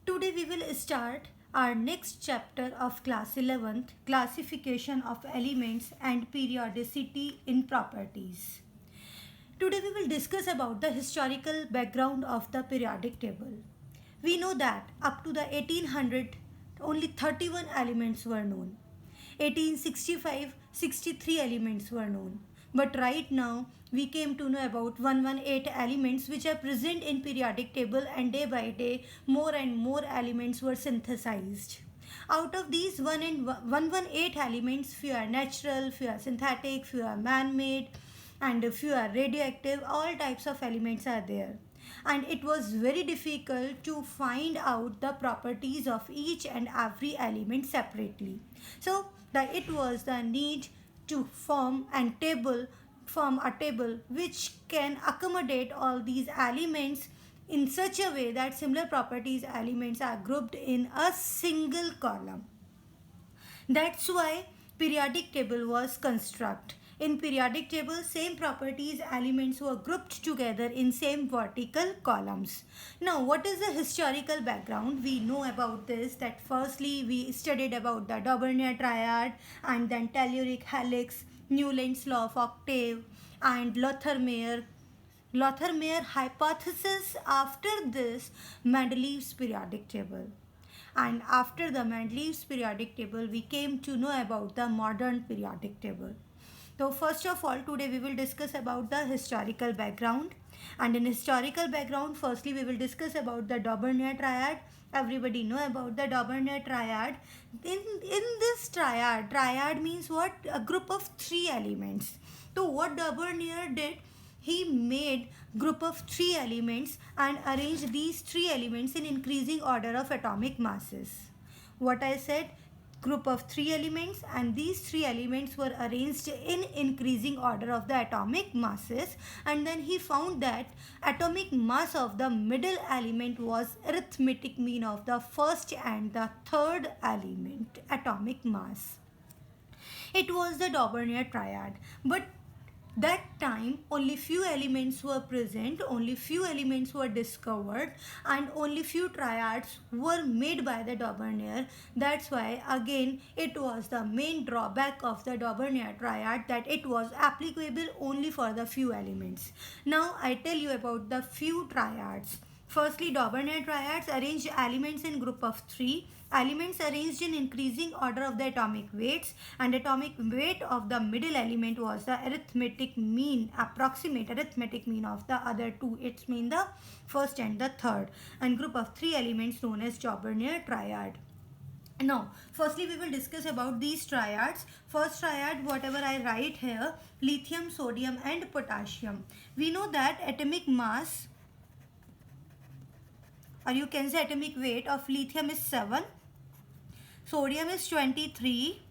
Today we will start our next chapter of class 11th, classification of elements and periodicity in properties. Today we will discuss about the historical background of the periodic table. We know that up to the 1800 only 31 elements were known. 1865 63 elements were known. But right now we came to know about 118 elements which are present in periodic table, and day by day more and more elements were synthesized. Out of these 118 elements, few are natural, few are synthetic, few are man-made, and few are radioactive. All types of elements are there, and it was very difficult to find out the properties of each and every element separately. So it was the need to form a table which can accommodate all these elements in such a way that similar properties elements are grouped in a single column. That's why periodic table was constructed. In periodic table, same properties elements were grouped together in same vertical columns. Now, what is the historical background? We know about this, that firstly we studied about the Daubernier triad, and then telluric helix, Newland's law of octave, and Lothar-Meyer hypothesis. After this, Mendeleev's periodic table. And after the Mendeleev's periodic table, we came to know about the modern periodic table. So first of all, today we will discuss about the historical background. And in historical background, firstly we will discuss about the Daubernier triad. Everybody know about the Daubernier triad. In this triad means what? A group of three elements. So what Daubernier did, he made group of three elements and arranged these three elements in increasing order of atomic masses. What I said, group of three elements, and these three elements were arranged in increasing order of the atomic masses, and then he found that atomic mass of the middle element was arithmetic mean of the first and the third element atomic mass. It was the Daubernier triad, but that time only few elements were present, only few elements were discovered, and only few triads were made by the Daubernier. That's why again it was the main drawback of the Daubernier triad, that it was applicable only for the few elements. Now I tell you about the few triads. Firstly, Daubernier triads arranged elements in group of three. Elements arranged in increasing order of the atomic weights, and atomic weight of the middle element was the arithmetic mean, approximate arithmetic mean of the other two. It's mean the first and the third, and group of three elements known as Daubernier triad. Now, firstly we will discuss about these triads. First triad, whatever I write here, lithium, sodium and potassium. We know that atomic mass, or you can say atomic weight of lithium is 7, sodium is 23,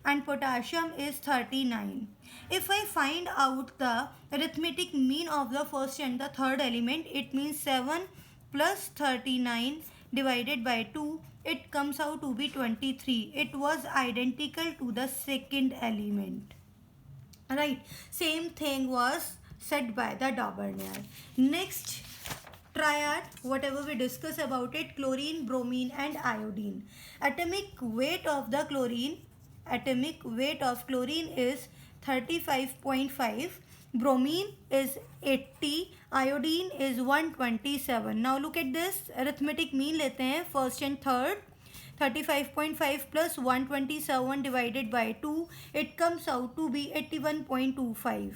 and potassium is 39. If I find out the arithmetic mean of the first and the third element, it means 7 plus 39 divided by 2, it comes out to be 23. It was identical to the second element. Right, same thing was said by the Daubernier. Next triad, whatever we discuss about it, chlorine, bromine and iodine. Atomic weight of chlorine is 35.5, bromine is 80, iodine is 127. Now look at this, arithmetic mean लेते हैं first and third. 35.5 plus 127 divided by 2, it comes out to be 81.25.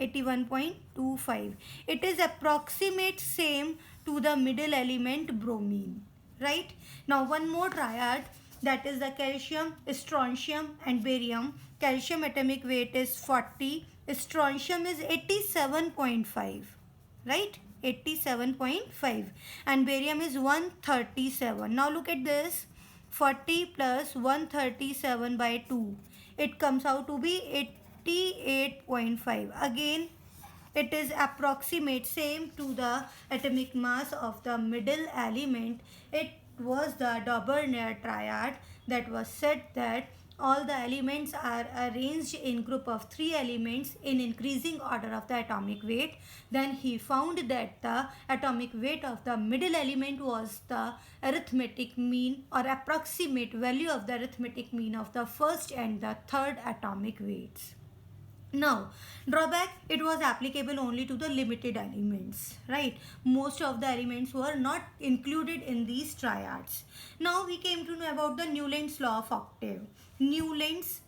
81.25. It is approximate same to the middle element bromine. Right? Now one more triad, that is the calcium, strontium and barium. Calcium atomic weight is 40. Strontium is 87.5. Right? 87.5. And barium is 137. Now look at this. 40 plus 137 by 2. It comes out to be 88.5. Again, it is approximate same to the atomic mass of the middle element. It was the Daubernier triad that was said that all the elements are arranged in group of 3 elements in increasing order of the atomic weight, then he found that the atomic weight of the middle element was the arithmetic mean or approximate value of the arithmetic mean of the first and the third atomic weights. Now, drawback, it was applicable only to the limited elements, right? Most of the elements were not included in these triads. Now we came to know about the Newland's law of octave. Newland's,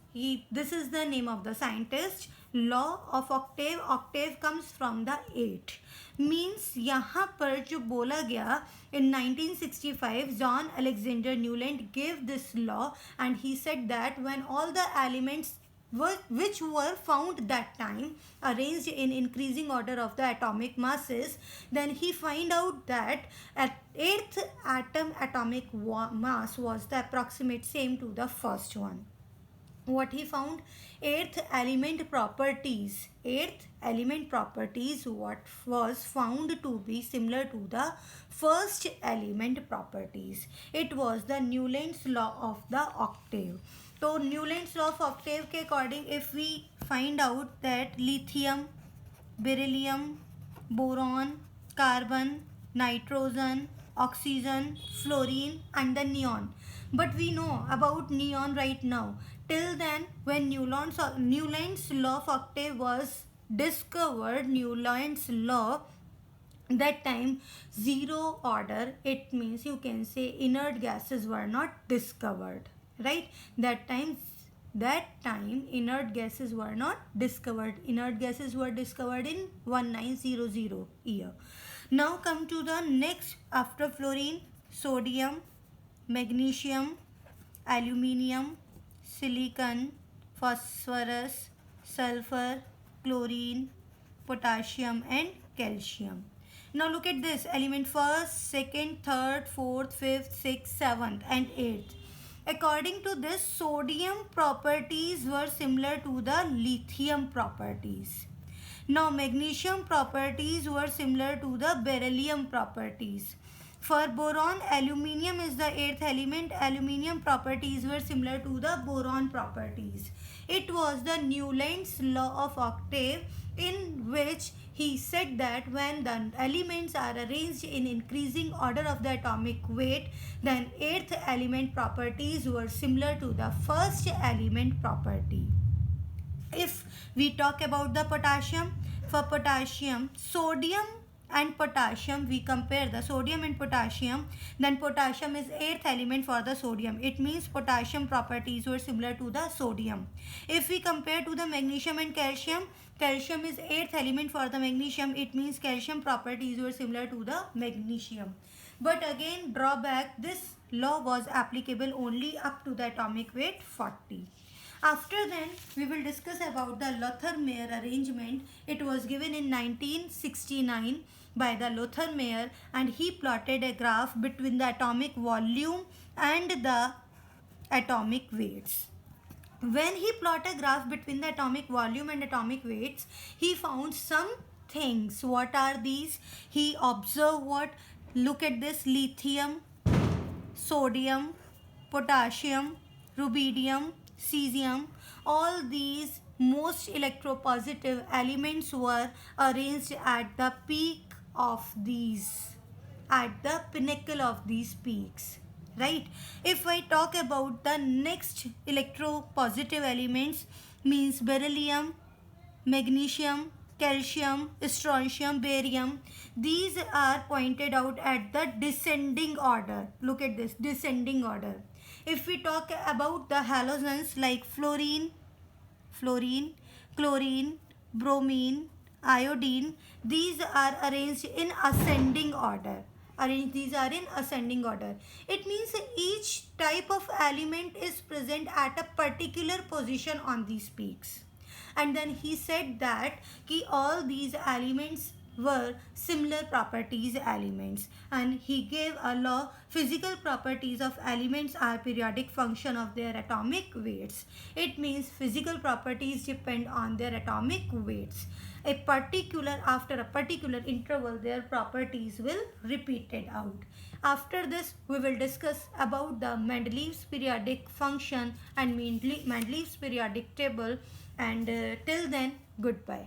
this is the name of the scientist. Law of octave, octave comes from the 8. Means यहाँ पर जो बोला गया in 1965 John Alexander Newland gave this law and he said that when all the elements which were found that time arranged in increasing order of the atomic masses, then he find out that at 8th atom atomic mass was the approximate same to the first one. What he found? 8th element properties. 8th element properties what was found to be similar to the first element properties. It was the Newland's law of the octave. So Newland's law of octave के according, if we find out that lithium, beryllium, boron, carbon, nitrogen, oxygen, fluorine and the neon. But we know about neon right now. Till then, when Newland's law of octave was discovered, Newland's law, that time zero order, it means you can say inert gases were not discovered, right? That time inert gases were not discovered. Inert gases were discovered in 1900 year. Now come to the next after fluorine: sodium, magnesium, aluminium, silicon, phosphorus, sulfur, chlorine, potassium and calcium. Now look at this: element first, second, third, fourth, fifth, sixth, seventh and eighth. According to this, sodium properties were similar to the lithium properties. Now magnesium properties were similar to the beryllium properties. For boron, aluminium is the 8th element. Aluminium properties were similar to the boron properties. It was the Newland's law of octave, in which he said that when the elements are arranged in increasing order of the atomic weight, then 8th element properties were similar to the first element property. If we talk about the potassium, for potassium, sodium and potassium, we compare the sodium and potassium, then potassium is 8th element for the sodium. It means potassium properties were similar to the sodium. If we compare to the magnesium and calcium, calcium is 8th element for the magnesium. It means calcium properties were similar to the magnesium. But again, drawback, this law was applicable only up to the atomic weight 40. After then, we will discuss about the Lothar-Meyer arrangement. It was given in 1969 by the Lothar-Meyer, and he plotted a graph between the atomic volume and the atomic weights. When he plotted a graph between the atomic volume and atomic weights, he found some things. What are these? He observed what? Look at this: lithium, sodium, potassium, rubidium, cesium. All these most electropositive elements were arranged at the peak of these, at the pinnacle of these peaks, right? If I talk about the next electropositive elements, means beryllium, magnesium, calcium, strontium, barium, these are pointed out at the descending order. Look at this, descending order. If we talk about the halogens like fluorine, chlorine, bromine, iodine, these are arranged in ascending order. These are in ascending order. It means each type of element is present at a particular position on these peaks. And then he said that all these elements were similar properties elements, and he gave a law physical properties of elements are periodic function of their atomic weights. It means physical properties depend on their atomic weights. After a particular interval their properties will repeated out. After this we will discuss about the Mendeleev's periodic function and Mendeleev's periodic table, and till then goodbye.